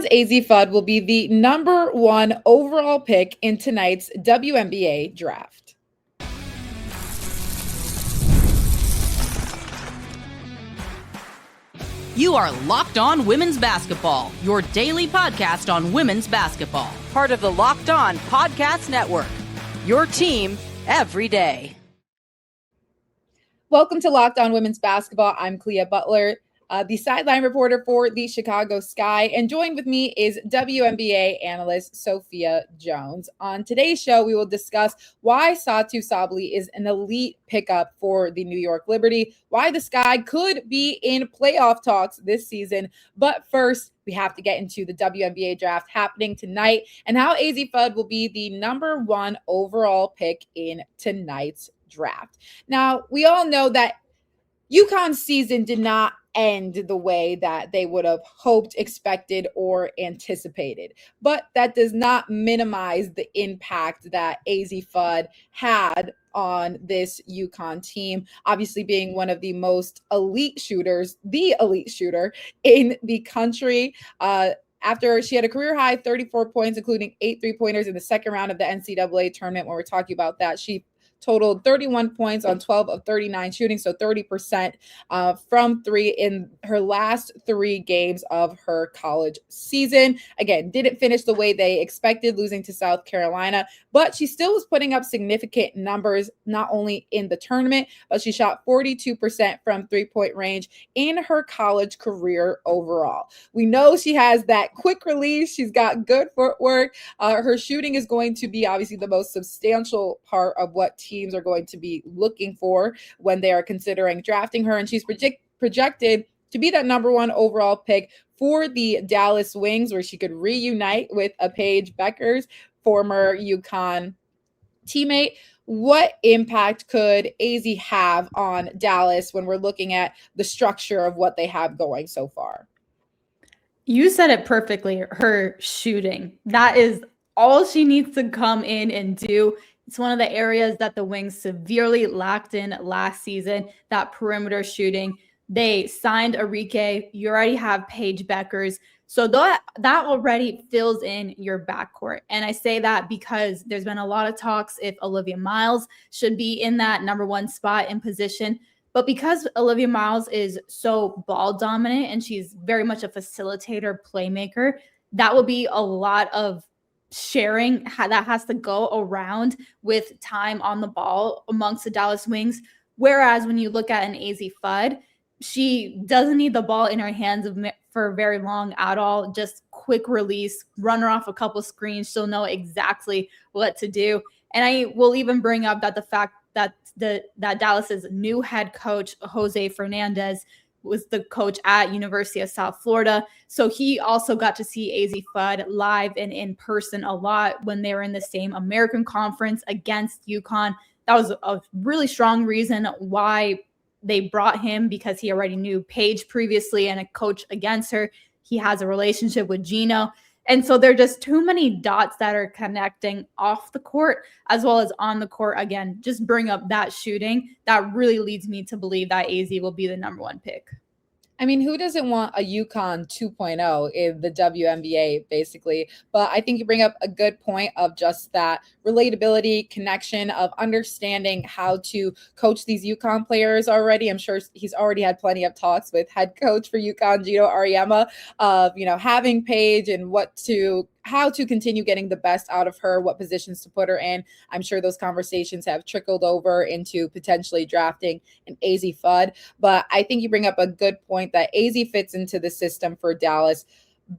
UConn's Azzi Fudd will be the number 1 overall pick in tonight's WNBA Draft. You are Locked On Women's Basketball, your daily podcast on women's basketball. Part of the Locked On Podcast Network, your team every day. Welcome to Locked On Women's Basketball. I'm Kalia Butler, the sideline reporter for the Chicago Sky, and joined with me is WNBA analyst Sophia Jones. On today's show, we will discuss why Satou Sabally is an elite pickup for the New York Liberty, why the Sky could be in playoff talks this season. But first, we have to get into the WNBA draft happening tonight and how Azzi Fudd will be the number 1 overall pick in tonight's draft. Now, we all know that UConn's season did not end the way that they would have hoped, expected, or anticipated. But that does not minimize the impact that Azzi Fudd had on this UConn team, obviously being one of the most elite shooters, the elite shooter in the country. After she had a career-high 34 points, including 8 3-pointers in the second round of the NCAA tournament, when we're talking about that, she totaled 31 points on 12 of 39 shooting, so 30% from 3 in her last 3 games of her college season. Again, didn't finish the way they expected, losing to South Carolina, but she still was putting up significant numbers, not only in the tournament, but she shot 42% from 3-point range in her college career overall. We know she has that quick release. She's got good footwork. Her shooting is going to be obviously the most substantial part of what teams are going to be looking for when they are considering drafting her. And she's projected to be that number 1 overall pick for the Dallas Wings, where she could reunite with a Paige Bueckers, former UConn teammate. What impact could Azzi have on Dallas when we're looking at the structure of what they have going so far? You said it perfectly. Her shooting. That is all she needs to come in and do. It's one of the areas that the Wings severely lacked in last season, that perimeter shooting. They signed Arike. You already have Paige Bueckers. So that already fills in your backcourt. And I say that because there's been a lot of talks if Olivia Miles should be in that number 1 spot in position. But because Olivia Miles is so ball dominant and she's very much a facilitator, playmaker, that will be a lot of sharing that has to go around with time on the ball amongst the Dallas Wings. Whereas when you look at an Azzi Fudd, she doesn't need the ball in her hands for very long at all. Just quick release, run her off a couple screens. She'll know exactly what to do. And I will even bring up that the fact that that Dallas's new head coach, Jose Fernandez, was the coach at University of South Florida. So he also got to see Azzi Fudd live and in person a lot when they were in the same American Conference against UConn. That was a really strong reason why they brought him, because he already knew Paige previously and a coach against her. He has a relationship with Gino. And so there are just too many dots that are connecting off the court as well as on the court. Again, just bring up that shooting. That really leads me to believe that Azzi will be the number 1 pick. I mean, who doesn't want a UConn 2.0 in the WNBA, basically? But I think you bring up a good point of just that relatability, connection, of understanding how to coach these UConn players already. I'm sure he's already had plenty of talks with head coach for UConn, Gino Auriemma, of, having Paige and how to continue getting the best out of her, what positions to put her in. I'm sure those conversations have trickled over into potentially drafting an Azzi Fudd. But I think you bring up a good point that Azzi fits into the system for Dallas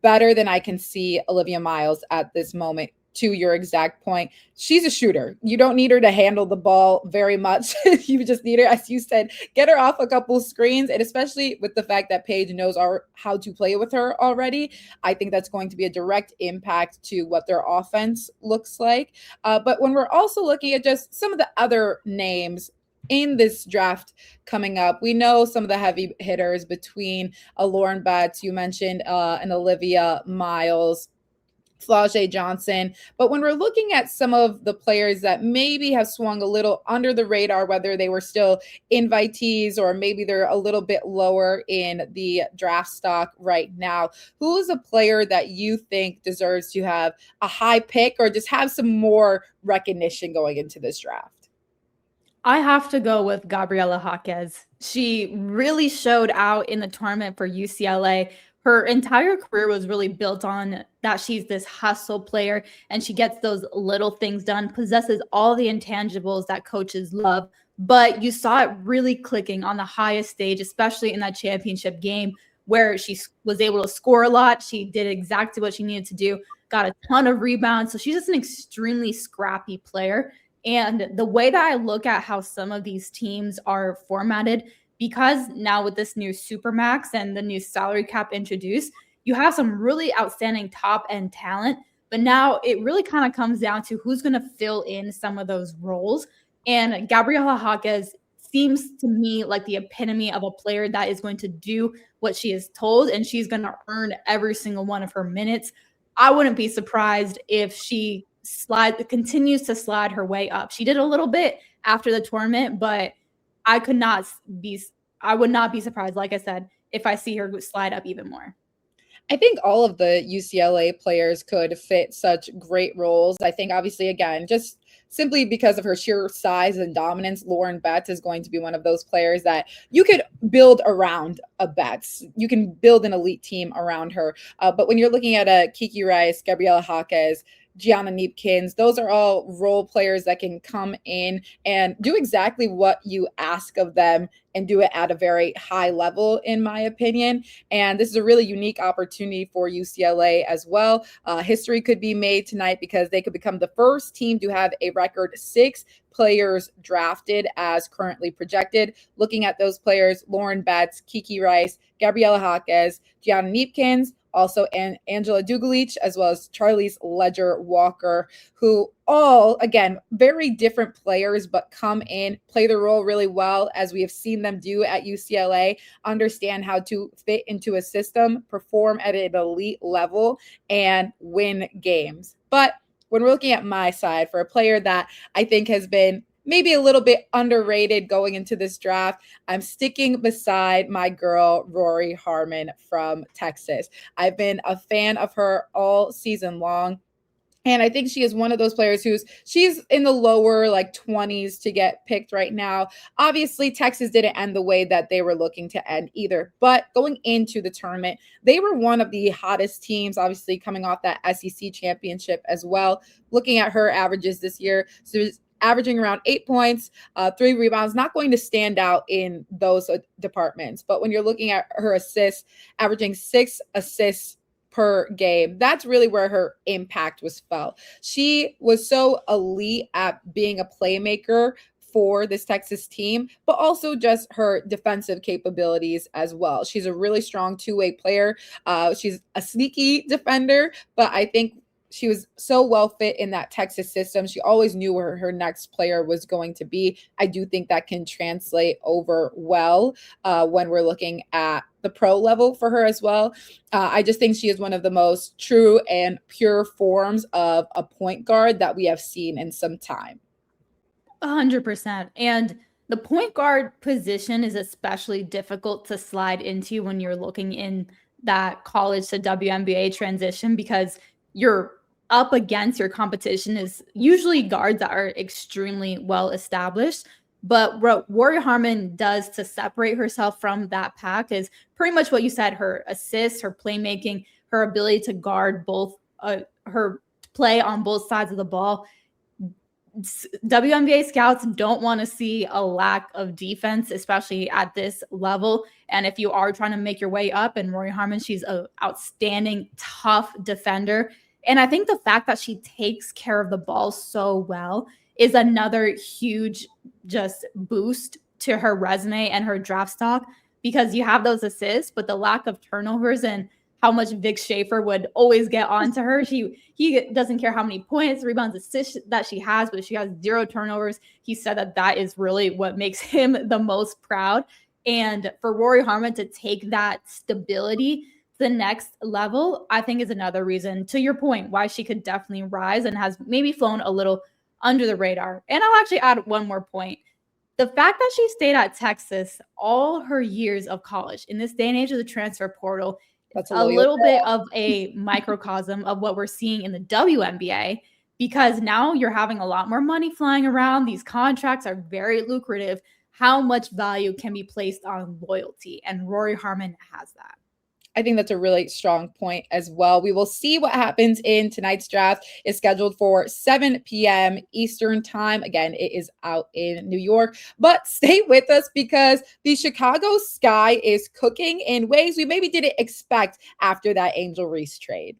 better than I can see Olivia Miles at this moment. To your exact point, she's a shooter. You don't need her to handle the ball very much. You just need her, as you said, get her off a couple screens. And especially with the fact that Paige knows how to play with her already, I think that's going to be a direct impact to what their offense looks like. But when we're also looking at just some of the other names in this draft coming up, we know some of the heavy hitters between Lauren Betts, you mentioned, and Olivia Miles. Flau'jae Johnson. But when we're looking at some of the players that maybe have swung a little under the radar, whether they were still invitees or maybe they're a little bit lower in the draft stock right now, who is a player that you think deserves to have a high pick or just have some more recognition going into this draft? I have to go with Gabriela Jaquez. She really showed out in the tournament for UCLA. Her entire career was really built on that she's this hustle player and she gets those little things done, possesses all the intangibles that coaches love. But you saw it really clicking on the highest stage, especially in that championship game where she was able to score a lot. She did exactly what she needed to do, got a ton of rebounds. So she's just an extremely scrappy player. And the way that I look at how some of these teams are formatted, because now with this new Supermax and the new salary cap introduced, you have some really outstanding top end talent. But now it really kind of comes down to who's going to fill in some of those roles. And Gabriela Jaquez seems to me like the epitome of a player that is going to do what she is told, and she's going to earn every single one of her minutes. I wouldn't be surprised if she continues to slide her way up. She did a little bit after the tournament, but I would not be surprised, like I said, if I see her slide up even more. I think all of the UCLA players could fit such great roles. I think obviously, again, just simply because of her sheer size and dominance, Lauren Betts is going to be one of those players that you could build around a Betts. You can build an elite team around her. But when you're looking at a Kiki Rice, Gabriela Jaquez, Gianna Neepkins, those are all role players that can come in and do exactly what you ask of them and do it at a very high level, in my opinion. And this is a really unique opportunity for UCLA as well. History could be made tonight because they could become the first team to have a record 6 players drafted as currently projected. Looking at those players, Lauren Betts, Kiki Rice, Gabriela Jaquez, Gianna Neepkins, also Angela Dugalich, as well as Charlize Ledger-Walker, who all, again, very different players, but come in, play the role really well, as we have seen them do at UCLA, understand how to fit into a system, perform at an elite level, and win games. But when we're looking at my side for a player that I think has been maybe a little bit underrated going into this draft, I'm sticking beside my girl, Rori Harmon from Texas. I've been a fan of her all season long. And I think she is one of those players she's in the lower 20s to get picked right now. Obviously, Texas didn't end the way that they were looking to end either. But going into the tournament, they were one of the hottest teams, obviously coming off that SEC championship as well. Looking at her averages this year, so averaging around 8 points, 3 rebounds, not going to stand out in those departments. But when you're looking at her assists, averaging 6 assists per game, that's really where her impact was felt. She was so elite at being a playmaker for this Texas team, but also just her defensive capabilities as well. She's a really strong two-way player. She's a sneaky defender, but I think she was so well fit in that Texas system. She always knew where her next player was going to be. I do think that can translate over well when we're looking at the pro level for her as well. I just think she is one of the most true and pure forms of a point guard that we have seen in some time. 100%. And the point guard position is especially difficult to slide into when you're looking in that college to WNBA transition, because you're up against your competition is usually guards that are extremely well established. But what Rori Harmon does to separate herself from that pack is pretty much what you said: her assists, her playmaking, her ability to guard both, her play on both sides of the ball. WNBA scouts don't want to see a lack of defense, especially at this level. And if you are trying to make your way up, and Rori Harmon, she's an outstanding, tough defender. And I think the fact that she takes care of the ball so well is another huge just boost to her resume and her draft stock, because you have those assists, but the lack of turnovers and how much Vic Schaefer would always get onto her. He doesn't care how many points, rebounds, assists that she has, but she has 0 turnovers. He said that is really what makes him the most proud. And for Rori Harmon to take that stability the next level, I think, is another reason, to your point, why she could definitely rise and has maybe flown a little under the radar. And I'll actually add one more point. The fact that she stayed at Texas all her years of college in this day and age of the transfer portal, That's a little bit of a microcosm of what we're seeing in the WNBA, because now you're having a lot more money flying around. These contracts are very lucrative. How much value can be placed on loyalty? And Rori Harmon has that. I think that's a really strong point as well. We will see what happens in tonight's draft. It's scheduled for 7 p.m. Eastern time. Again, it is out in New York, but stay with us because the Chicago Sky is cooking in ways we maybe didn't expect after that Angel Reese trade.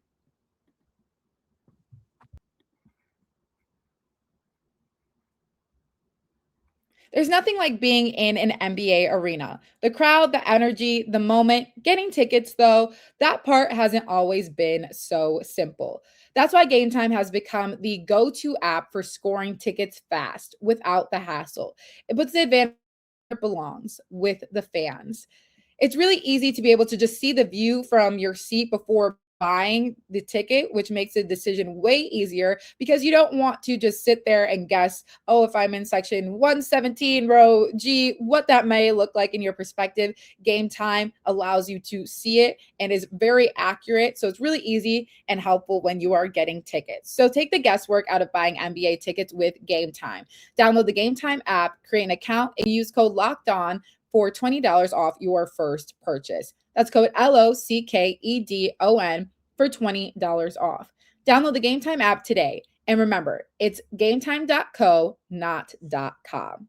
There's nothing like being in an NBA arena. The crowd, the energy, the moment. Getting tickets, though, that part hasn't always been so simple. That's why Game Time has become the go-to app for scoring tickets fast without the hassle. It puts the advantage where it belongs, with the fans. It's really easy to be able to just see the view from your seat before buying the ticket, which makes the decision way easier because you don't want to just sit there and guess, oh, if I'm in section 117 row G, what that may look like in your perspective. Game Time allows you to see it and is very accurate. So it's really easy and helpful when you are getting tickets. So take the guesswork out of buying NBA tickets with Game Time. Download the Game Time app, create an account, and use code LOCKEDON for $20 off your first purchase. That's code LOCKEDON for $20 off. Download the Game Time app today. And remember, it's gametime.co, not .com.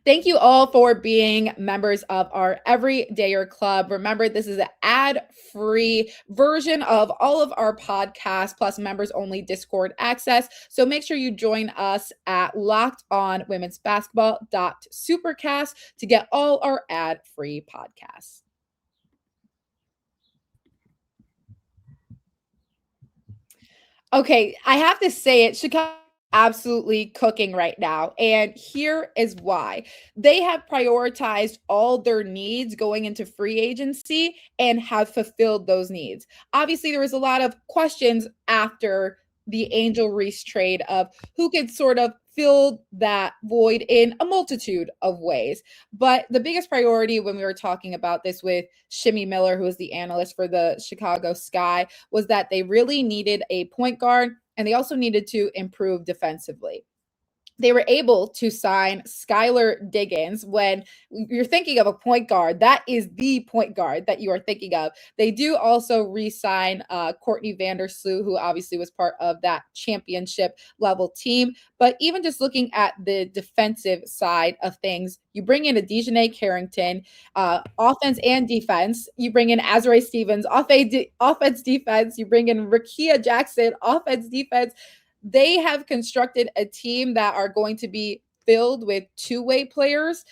Thank you all for being members of our Everydayer Club. Remember, this is an ad-free version of all of our podcasts, plus members-only Discord access. So make sure you join us at lockedonwomensbasketball.supercast to get all our ad-free podcasts. Okay, I have to say it, Chicago absolutely cooking right now. And here is why. They have prioritized all their needs going into free agency and have fulfilled those needs. Obviously, there was a lot of questions after the Angel Reese trade of who could sort of fill that void in a multitude of ways. But the biggest priority when we were talking about this with Shimmy Miller, who is the analyst for the Chicago Sky, was that they really needed a point guard and they also needed to improve defensively. They were able to sign Skylar Diggins. When you're thinking of a point guard, that is the point guard that you are thinking of. They do also re-sign Courtney Vandersloot, who obviously was part of that championship level team. But even just looking at the defensive side of things, you bring in a Dejanay Carrington, offense and defense. You bring in Azzi Stevens, offense, defense. You bring in Rakia Jackson, offense, defense. They have constructed a team that are going to be filled with two-way players,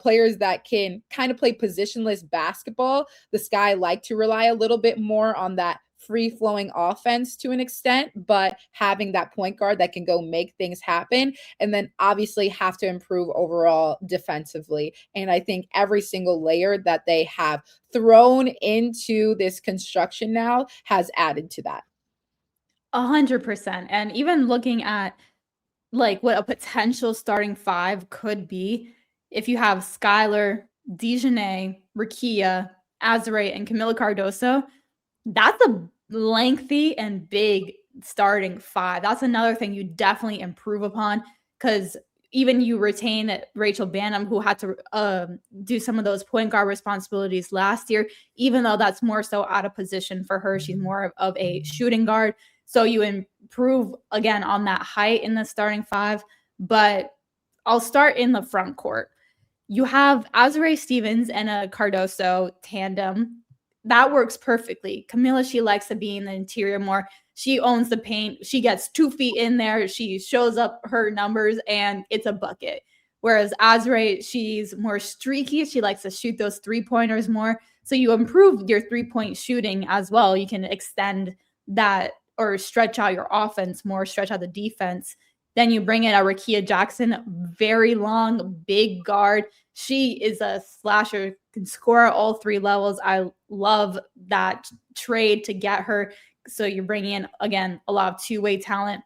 players that can kind of play positionless basketball. The Sky like to rely a little bit more on that free-flowing offense to an extent, but having that point guard that can go make things happen, and then obviously have to improve overall defensively. And I think every single layer that they have thrown into this construction now has added to that. 100%. And even looking at like what a potential starting five could be, if you have Skylar, Dejanay, Rakia, Azzi, and Camila Cardoso, that's a lengthy and big starting five. That's another thing you definitely improve upon, because even you retain Rachel Banham, who had to do some of those point guard responsibilities last year, even though that's more so out of position for her. She's more of a shooting guard. So you improve again on that height in the starting five. But I'll start in the front court. You have Azzi Stevens and a Cardoso tandem. That works perfectly. Camila, she likes to be in the interior more. She owns the paint. She gets 2 feet in there. She shows up her numbers and it's a bucket. Whereas Azzi, she's more streaky. She likes to shoot those 3-pointers more. So you improve your 3-point shooting as well. You can extend that or stretch out your offense more, stretch out the defense. Then you bring in a Rakia Jackson, very long, big guard. She is a slasher can score at all three levels. I love that trade to get her. So you're bringing in, again, a lot of two-way talent.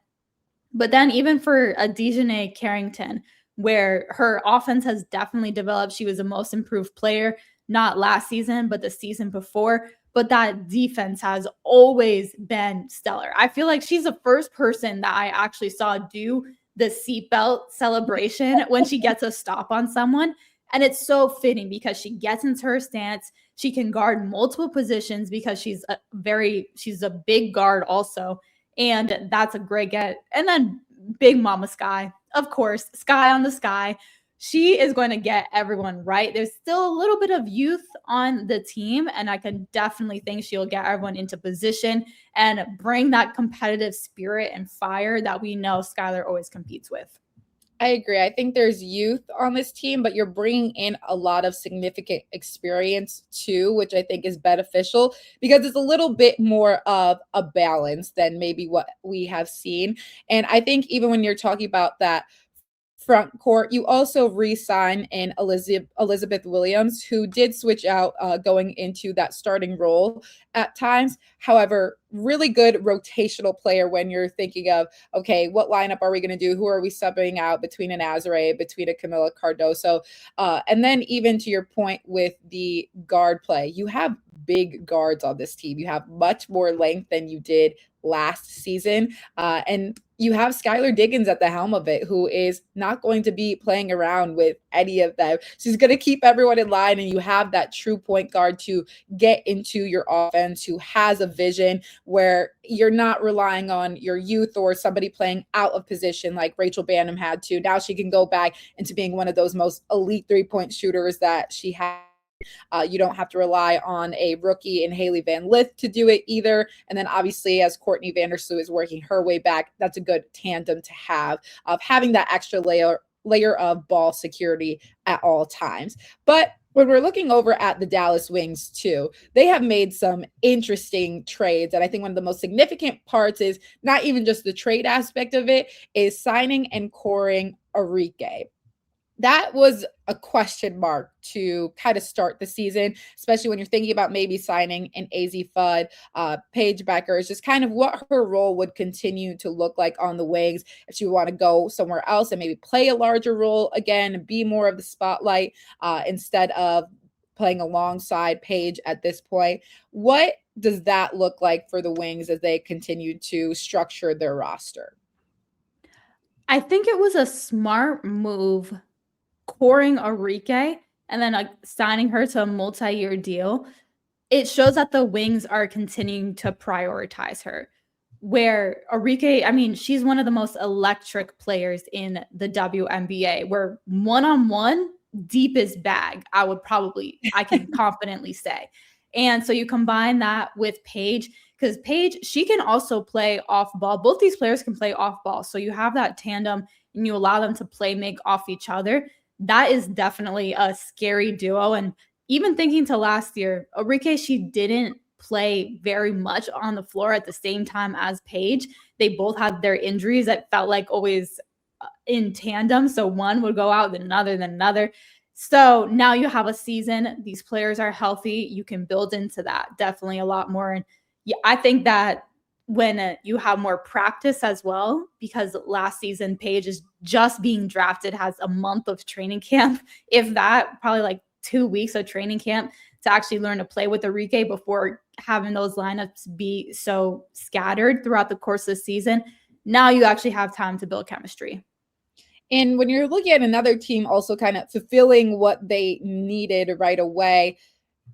But then even for a Dejanay Carrington, where her offense has definitely developed, she was the most improved player, not last season, but the season before. But that defense has always been stellar. I feel like she's the first person that I actually saw do the seatbelt celebration when she gets a stop on someone. And it's so fitting because she gets into her stance. She can guard multiple positions because she's a big guard also. And that's a great get. And then Big Mama Sky, of course, Sky on the Sky. She is going to get everyone right. There's still a little bit of youth on the team, and I can definitely think she'll get everyone into position and bring that competitive spirit and fire that we know Skylar always competes with. I agree. I think there's youth on this team, but you're bringing in a lot of significant experience too, which I think is beneficial because it's a little bit more of a balance than maybe what we have seen. And I think even when you're talking about that front court, you also re-sign in Elizabeth Williams, who did switch out going into that starting role at times. However, really good rotational player when you're thinking of, okay, what lineup are we going to do? Who are we subbing out between an Azare, between a Camila Cardoso? And then even to your point with the guard play, you have big guards on this team. You have much more length than you did last season. And you have Skylar Diggins at the helm of it, who is not going to be playing around with any of them. She's going to keep everyone in line, and you have that true point guard to get into your offense who has a vision where you're not relying on your youth or somebody playing out of position like Rachel Banham had to. Now she can go back into being one of those most elite three-point shooters that she had. You don't have to rely on a rookie in Haley Van Lith to do it either. And then obviously as Courtney Vandersloot is working her way back, that's a good tandem to have of having that extra layer of ball security at all times. But when we're looking over at the Dallas Wings too, they have made some interesting trades. And I think one of the most significant parts is not even just the trade aspect of it, is signing and coring Arike. That was a question mark to kind of start the season, especially when you're thinking about maybe signing an Azzi Fudd, Paige Becker, is just kind of what her role would continue to look like on the Wings if she would want to go somewhere else and maybe play a larger role again and be more of the spotlight instead of playing alongside Paige at this point. What does that look like for the Wings as they continue to structure their roster? I think it was a smart move coring Arike and then signing her to a multi-year deal. It shows that the Wings are continuing to prioritize her. Where Arike, I mean, she's one of the most electric players in the WNBA, where one-on-one, deepest bag, I can confidently say. And so you combine that with Paige, because Paige, she can also play off ball. Both these players can play off ball. So you have that tandem and you allow them to play make off each other. That is definitely a scary duo. And even thinking to last year, Arike, she didn't play very much on the floor at the same time as Paige. They both had their injuries that felt like always in tandem. So one would go out, then another. So now you have a season. These players are healthy. You can build into that definitely a lot more. And yeah, I think that when you have more practice as well, because last season Paige is just being drafted, has a month of training camp, if that, probably like 2 weeks of training camp to actually learn to play with Arike before having those lineups be so scattered throughout the course of the season. Now you actually have time to build chemistry. And when you're looking at another team also kind of fulfilling what they needed right away,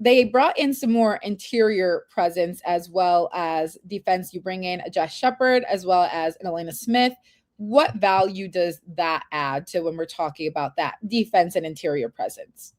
they brought in some more interior presence as well as defense. You bring in a Jess Shepard as well as an Elena Smith. What value does that add to when we're talking about that defense and interior presence?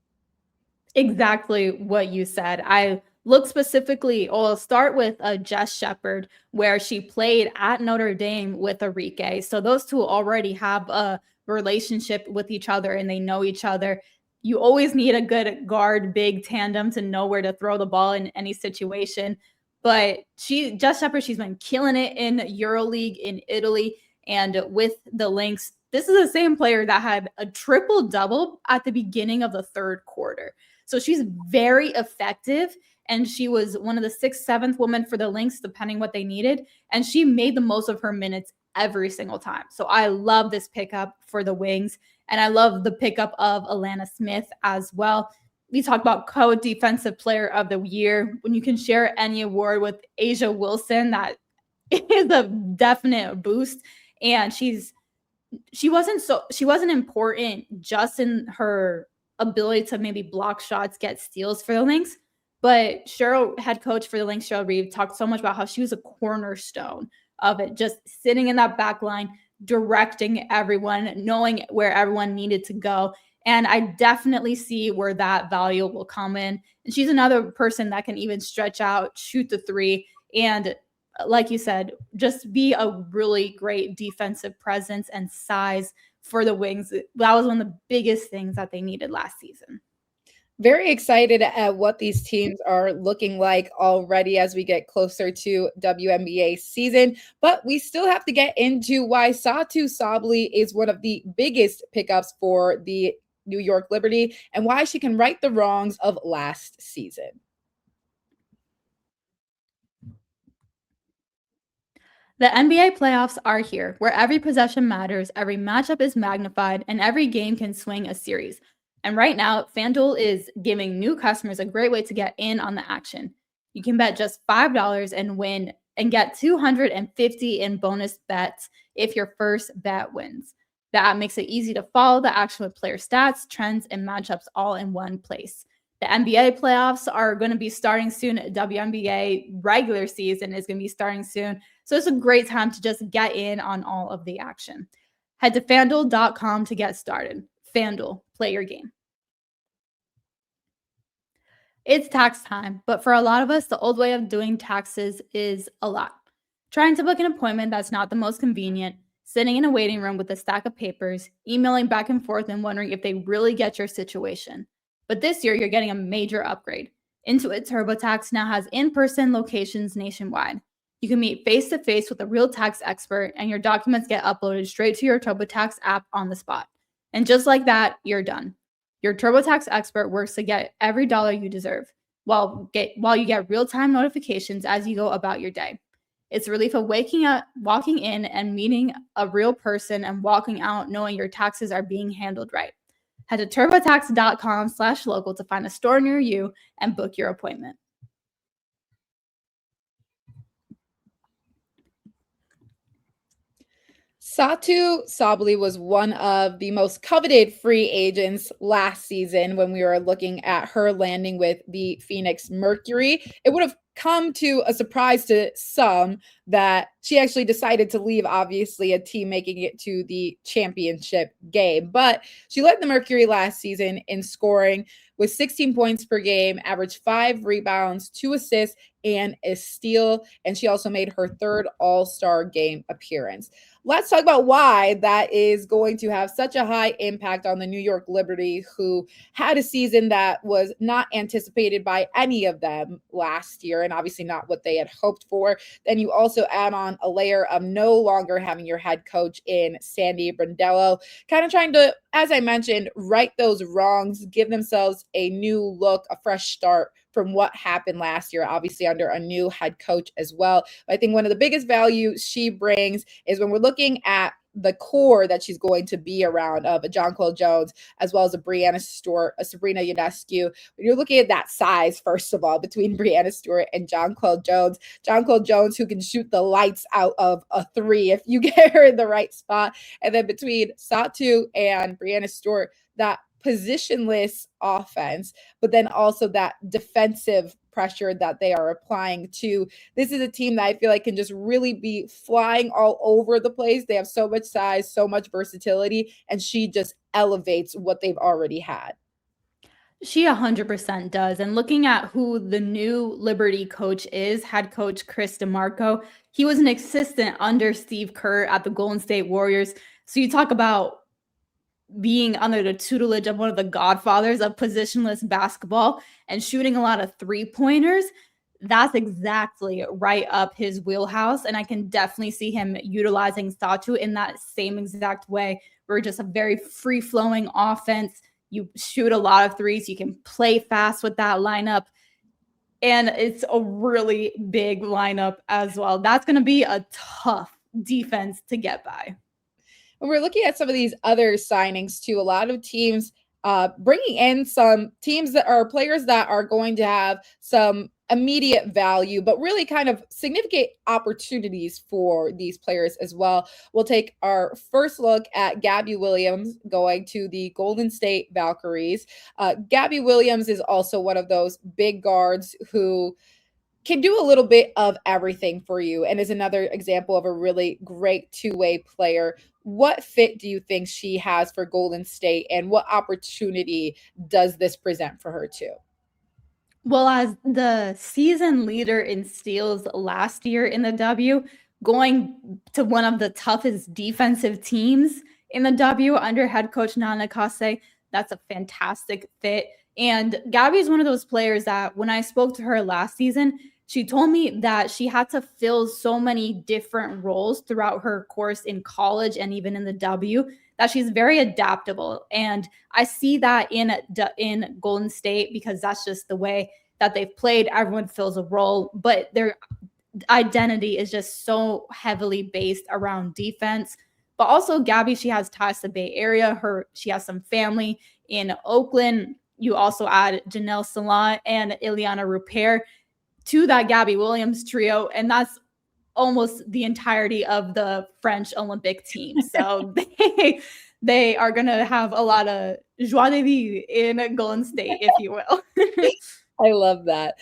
Exactly what you said. I look specifically, I'll start with Jess Shepard, where she played at Notre Dame with Arike. So those two already have a relationship with each other and they know each other. You always need a good guard, big tandem to know where to throw the ball in any situation. But Jess Shepard, she's been killing it in EuroLeague in Italy. And with the Lynx, this is the same player that had a triple-double at the beginning of the third quarter. So she's very effective. And she was one of the 6th, 7th women for the Lynx, depending what they needed. And she made the most of her minutes every single time. So I love this pickup for the Wings. And I love the pickup of Alana Smith as well. We talked about co-defensive player of the year. When you can share any award with Asia Wilson, that is a definite boost. And she wasn't important just in her ability to maybe block shots, get steals for the Lynx. But head coach for the Lynx, Cheryl Reeve, talked so much about how she was a cornerstone of it, just sitting in that back line, directing everyone, knowing where everyone needed to go. And I definitely see where that value will come in. And she's another person that can even stretch out, shoot the three, and like you said, just be a really great defensive presence and size for the Wings. That was one of the biggest things that they needed last season. Very excited at what these teams are looking like already as we get closer to WNBA season. But we still have to get into why Satou Sabally is one of the biggest pickups for the New York Liberty and why she can right the wrongs of last season. The NBA playoffs are here, where every possession matters, every matchup is magnified, and every game can swing a series. And right now, FanDuel is giving new customers a great way to get in on the action. You can bet just $5 and win and get $250 in bonus bets if your first bet wins. The app makes it easy to follow the action with player stats, trends, and matchups all in one place. The NBA playoffs are going to be starting soon. WNBA regular season is going to be starting soon. So it's a great time to just get in on all of the action. Head to FanDuel.com to get started. FanDuel, play your game. It's tax time, but for a lot of us, the old way of doing taxes is a lot. Trying to book an appointment that's not the most convenient, sitting in a waiting room with a stack of papers, emailing back and forth and wondering if they really get your situation. But this year, you're getting a major upgrade. Intuit TurboTax now has in-person locations nationwide. You can meet face-to-face with a real tax expert, and your documents get uploaded straight to your TurboTax app on the spot. And just like that, you're done. Your TurboTax expert works to get every dollar you deserve, while you get real-time notifications as you go about your day. It's relief of waking up, walking in, and meeting a real person and walking out knowing your taxes are being handled right. Head to turbotax.com/local to find a store near you and book your appointment. Satou Sabally was one of the most coveted free agents last season when we were looking at her landing with the Phoenix Mercury. It would have come to a surprise to some that she actually decided to leave, obviously a team making it to the championship game. But she led the Mercury last season in scoring with 16 points per game, averaged 5 rebounds, 2 assists, and a steal. And she also made her 3rd All-Star game appearance. Let's talk about why that is going to have such a high impact on the New York Liberty, who had a season that was not anticipated by any of them last year, and obviously not what they had hoped for. Then you also add on a layer of no longer having your head coach in Sandy Brondello, kind of trying to, as I mentioned, right those wrongs, give themselves a new look, a fresh start from what happened last year, obviously under a new head coach as well. But I think one of the biggest values she brings is when we're looking at the core that she's going to be around of a Jonquel Jones, as well as a Breanna Stewart, a Sabrina Ionescu. When you're looking at that size, first of all, between Breanna Stewart and Jonquel Jones, who can shoot the lights out of a 3 if you get her in the right spot. And then between Satou and Breanna Stewart, that positionless offense, but then also that defensive pressure that they are applying to. This is a team that I feel like can just really be flying all over the place. They have so much size, so much versatility, and she just elevates what they've already had. She 100% does. And looking at who the new Liberty coach is, head coach Chris DeMarco, he was an assistant under Steve Kerr at the Golden State Warriors. So you talk about being under the tutelage of one of the godfathers of positionless basketball and shooting a lot of 3-pointers. That's exactly right up his wheelhouse. And I can definitely see him utilizing Satou in that same exact way. We're just a very free-flowing offense. You shoot a lot of threes. You can play fast with that lineup. And it's a really big lineup as well. That's going to be a tough defense to get by. When we're looking at some of these other signings too, a lot of teams bringing in some teams that are players that are going to have some immediate value, but really kind of significant opportunities for these players as well. We'll take our first look at Gabby Williams going to the Golden State Valkyries. Gabby Williams is also one of those big guards who can do a little bit of everything for you and is another example of a really great two-way player. What fit do you think she has for Golden State, and what opportunity does this present for her too? Well, as the season leader in steals last year in the W, going to one of the toughest defensive teams in the W under head coach Nana Kase, that's a fantastic fit. And Gabby is one of those players that when I spoke to her last season, she told me that she had to fill so many different roles throughout her course in college and even in the W that she's very adaptable. And I see that in Golden State because that's just the way that they've played. Everyone fills a role, but their identity is just so heavily based around defense. But also Gabby, she has ties to the Bay Area. She has some family in Oakland. You also add Janelle Salan and Ileana Rupert to that Gabby Williams trio, and that's almost the entirety of the French Olympic team. So they are going to have a lot of joie de vivre in Golden State, if you will. I love that.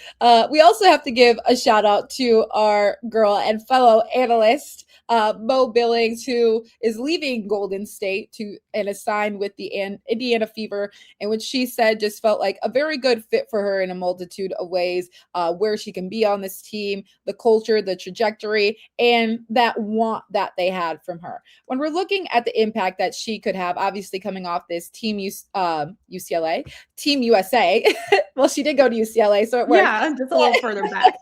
We also have to give a shout out to our girl and fellow analyst, Mo Billings, who is leaving Golden State and is signed with the Indiana Fever. And what she said just felt like a very good fit for her in a multitude of ways, where she can be on this team, the culture, the trajectory, and that want that they had from her. When we're looking at the impact that she could have, obviously coming off this Team UCLA, Team USA. Well, she did go to UCLA, so it worked. Yeah, just a little further back.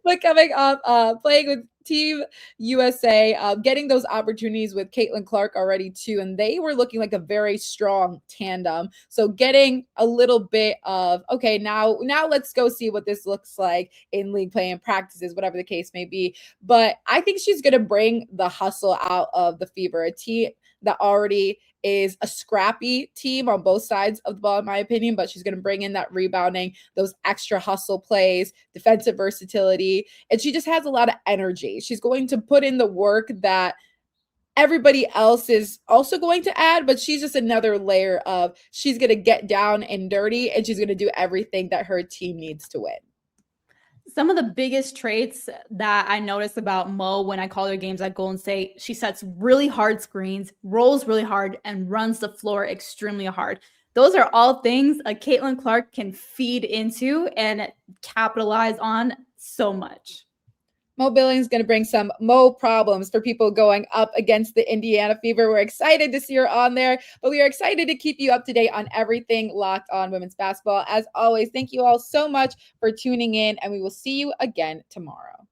But coming up, playing with Team USA, getting those opportunities with Caitlin Clark already too, and they were looking like a very strong tandem. So getting a little bit of, okay, now let's go see what this looks like in league play and practices, whatever the case may be. But I think she's going to bring the hustle out of the Fever, a team that already is a scrappy team on both sides of the ball, in my opinion, but she's going to bring in that rebounding, those extra hustle plays, defensive versatility, and she just has a lot of energy. She's going to put in the work that everybody else is also going to add, but she's just another layer of she's going to get down and dirty, and she's going to do everything that her team needs to win. Some of the biggest traits that I noticed about Mo when I call her games at Golden State, she sets really hard screens, rolls really hard, and runs the floor extremely hard. Those are all things a Caitlin Clark can feed into and capitalize on so much. Mo Billings is going to bring some Mo problems for people going up against the Indiana Fever. We're excited to see her on there, but we are excited to keep you up to date on everything Locked On Women's Basketball. As always, thank you all so much for tuning in, and we will see you again tomorrow.